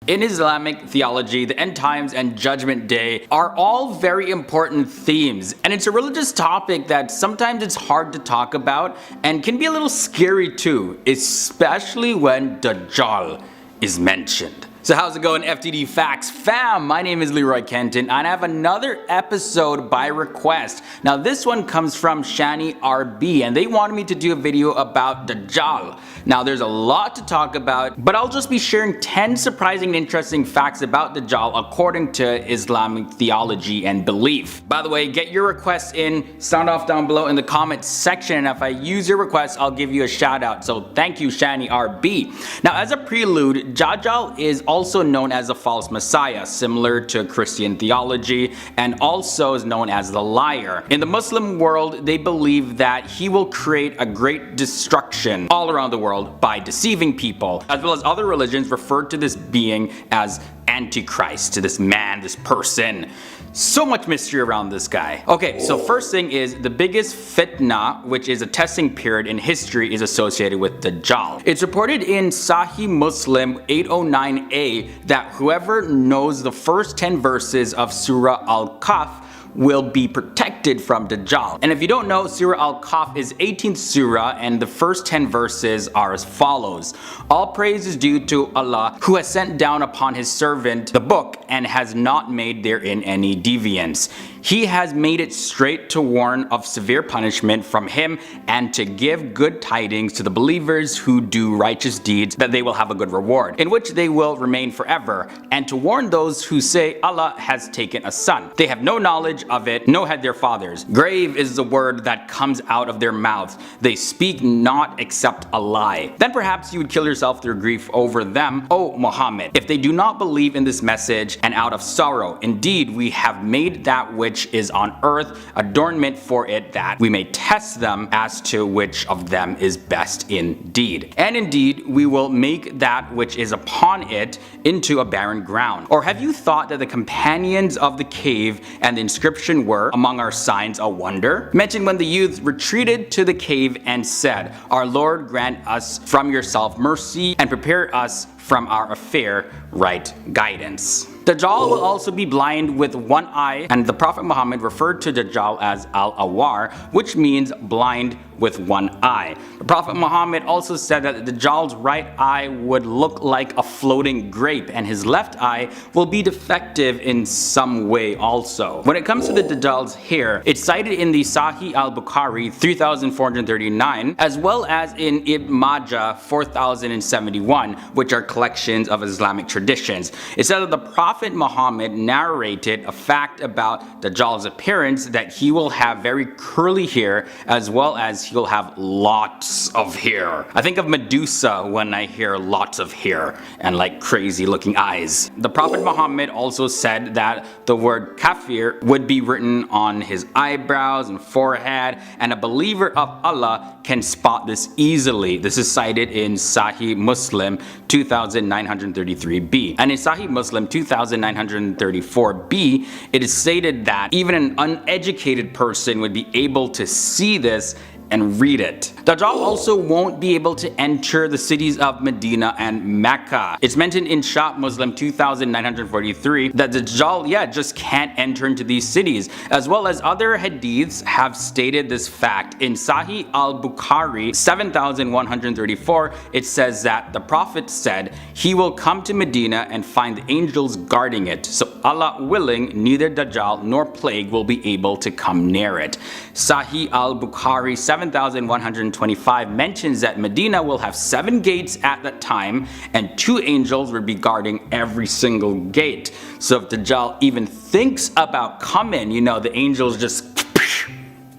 In Islamic theology, the end times and Judgment Day are all very important themes, and it's a religious topic that sometimes it's hard to talk about and can be a little scary too, especially when Dajjal is mentioned. So how's it going, FTD Facts fam? My name is Leroy Kenton and I have another episode by request. Now this one comes from Shani RB and they wanted me to do a video about Dajjal. Now there's a lot to talk about, but I'll just be sharing 10 surprising and interesting facts about Dajjal according to Islamic theology and belief. By the way, get your requests in, sound off down below in the comments section, and if I use your requests, I'll give you a shout out. So thank you, Shani RB. Now as a prelude, Dajjal is also known as a false messiah, similar to Christian theology, and also is known as the liar. In the Muslim world, they believe that he will create a great destruction all around the world by deceiving people, as well as other religions refer to this being as Antichrist, to this man, this person. So much mystery around this guy. Okay, so first thing is the biggest fitna, which is a testing period in history, is associated with Dajjal. It's reported in Sahih Muslim 809a that whoever knows the first 10 verses of Surah Al-Kahf will be protected from Dajjal. And if you don't know, Surah Al-Kahf is 18th surah and the first 10 verses are as follows. All praise is due to Allah, who has sent down upon his servant the book and has not made therein any deviance. He has made it straight to warn of severe punishment from him and to give good tidings to the believers who do righteous deeds, that they will have a good reward, in which they will remain forever, and to warn those who say Allah has taken a son. They have no knowledge of it, no had their fathers. Grave is the word that comes out of their mouths. They speak not except a lie. Then perhaps you would kill yourself through grief over them, O Muhammad, if they do not believe in this message, and out of sorrow. Indeed, we have made that which is on earth adornment for it, that we may test them as to which of them is best indeed. And indeed, we will make that which is upon it into a barren ground. Or have you thought that the companions of the cave and the inscription were among our signs a wonder? Mention when the youths retreated to the cave and said, Our Lord, grant us from yourself mercy and prepare us from our affair right guidance. Dajjal will also be blind with one eye, and the Prophet Muhammad referred to Dajjal as Al-Awar, which means blind with one eye. The Prophet Muhammad also said that Dajjal's right eye would look like a floating grape and his left eye will be defective in some way also. When it comes to the Dajjal's hair, it's cited in the Sahih al-Bukhari 3439 as well as in Ibn Majah 4071, which are collections of Islamic traditions. It said that the Prophet Muhammad narrated a fact about Dajjal's appearance, that he will have very curly hair as well as he'll have lots of hair. I think of Medusa when I hear lots of hair and like crazy looking eyes. The Prophet Muhammad also said that the word kafir would be written on his eyebrows and forehead, and a believer of Allah can spot this easily. This is cited in Sahih Muslim 2933b. And in Sahih Muslim 2934b, it is stated that even an uneducated person would be able to see this and read it. Dajjal also won't be able to enter the cities of Medina and Mecca. It's mentioned in Shah Muslim 2943 that Dajjal just can't enter into these cities, as well as other hadiths have stated this fact. In Sahih al-Bukhari 7134, it says that the Prophet said he will come to Medina and find the angels guarding it, so Allah willing, neither Dajjal nor plague will be able to come near it. Sahih al-Bukhari 7125 mentions that Medina will have 7 gates at that time and 2 angels will be guarding every single gate. So if Dajjal even thinks about coming, you know, the angels just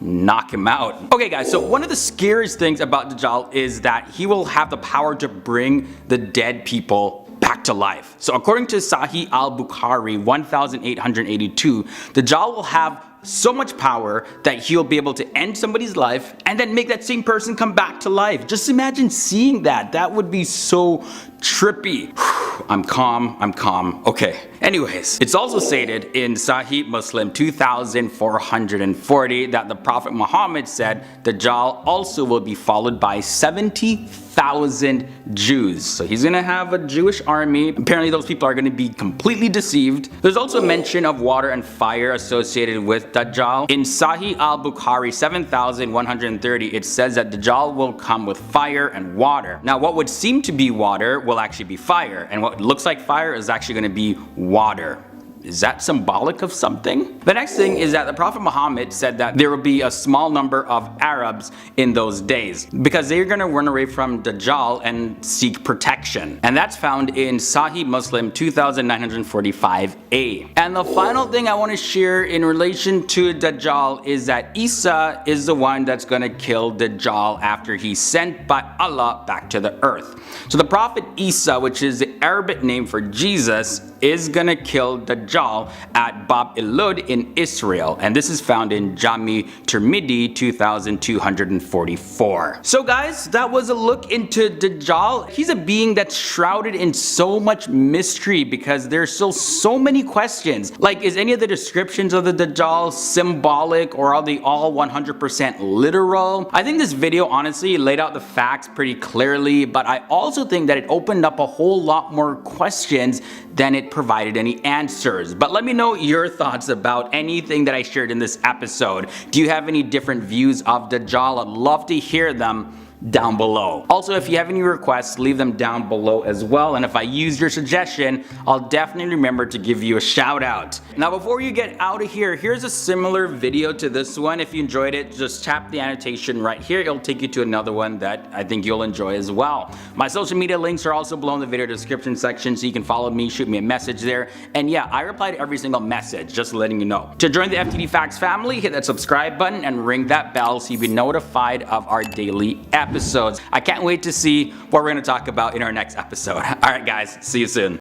knock him out. Okay guys, so one of the scariest things about Dajjal is that he will have the power to bring the dead people back to life. So according to Sahih al-Bukhari 1882, Dajjal will have so much power that he'll be able to end somebody's life and then make that same person come back to life. Just imagine seeing that. That would be so trippy. I'm calm. Okay. Anyways, it's also stated in Sahih Muslim 2440 that the Prophet Muhammad said Dajjal also will be followed by 70,000 1,000 Jews. So he's gonna have a Jewish army. Apparently those people are gonna be completely deceived. There's also mention of water and fire associated with Dajjal. In Sahih al-Bukhari 7130, it says that Dajjal will come with fire and water. Now what would seem to be water will actually be fire, and what looks like fire is actually gonna be water. Is that symbolic of something? The next thing is that the Prophet Muhammad said that there will be a small number of Arabs in those days because they're going to run away from Dajjal and seek protection. And that's found in Sahih Muslim 2945a. And the final thing I want to share in relation to Dajjal is that Isa is the one that's going to kill Dajjal after he's sent by Allah back to the earth. So the Prophet Isa, which is the Arabic name for Jesus, is gonna kill Dajjal at Bab el-Lud in Israel, and this is found in Jami Tirmidhi 2244. So guys, that was a look into Dajjal. He's a being that's shrouded in so much mystery because there's still so many questions. Like, is any of the descriptions of the Dajjal symbolic, or are they all 100% literal? I think this video honestly laid out the facts pretty clearly, but I also think that it opened up a whole lot more questions than it provided any answers. But let me know your thoughts about anything that I shared in this episode. Do you have any different views of Dajjal? I'd love to hear them down below. Also, if you have any requests, leave them down below as well, and if I use your suggestion, I'll definitely remember to give you a shout out. Now before you get out of here, here's a similar video to this one. If you enjoyed it, just tap the annotation right here. It'll take you to another one that I think you'll enjoy as well. My social media links are also below in the video description section, so you can follow me, shoot me a message there, and yeah, I reply to every single message, just letting you know. To join the FTD Facts family, hit that subscribe button and ring that bell so you'll be notified of our daily episodes. I can't wait to see what we're going to talk about in our next episode. Alright guys, see you soon.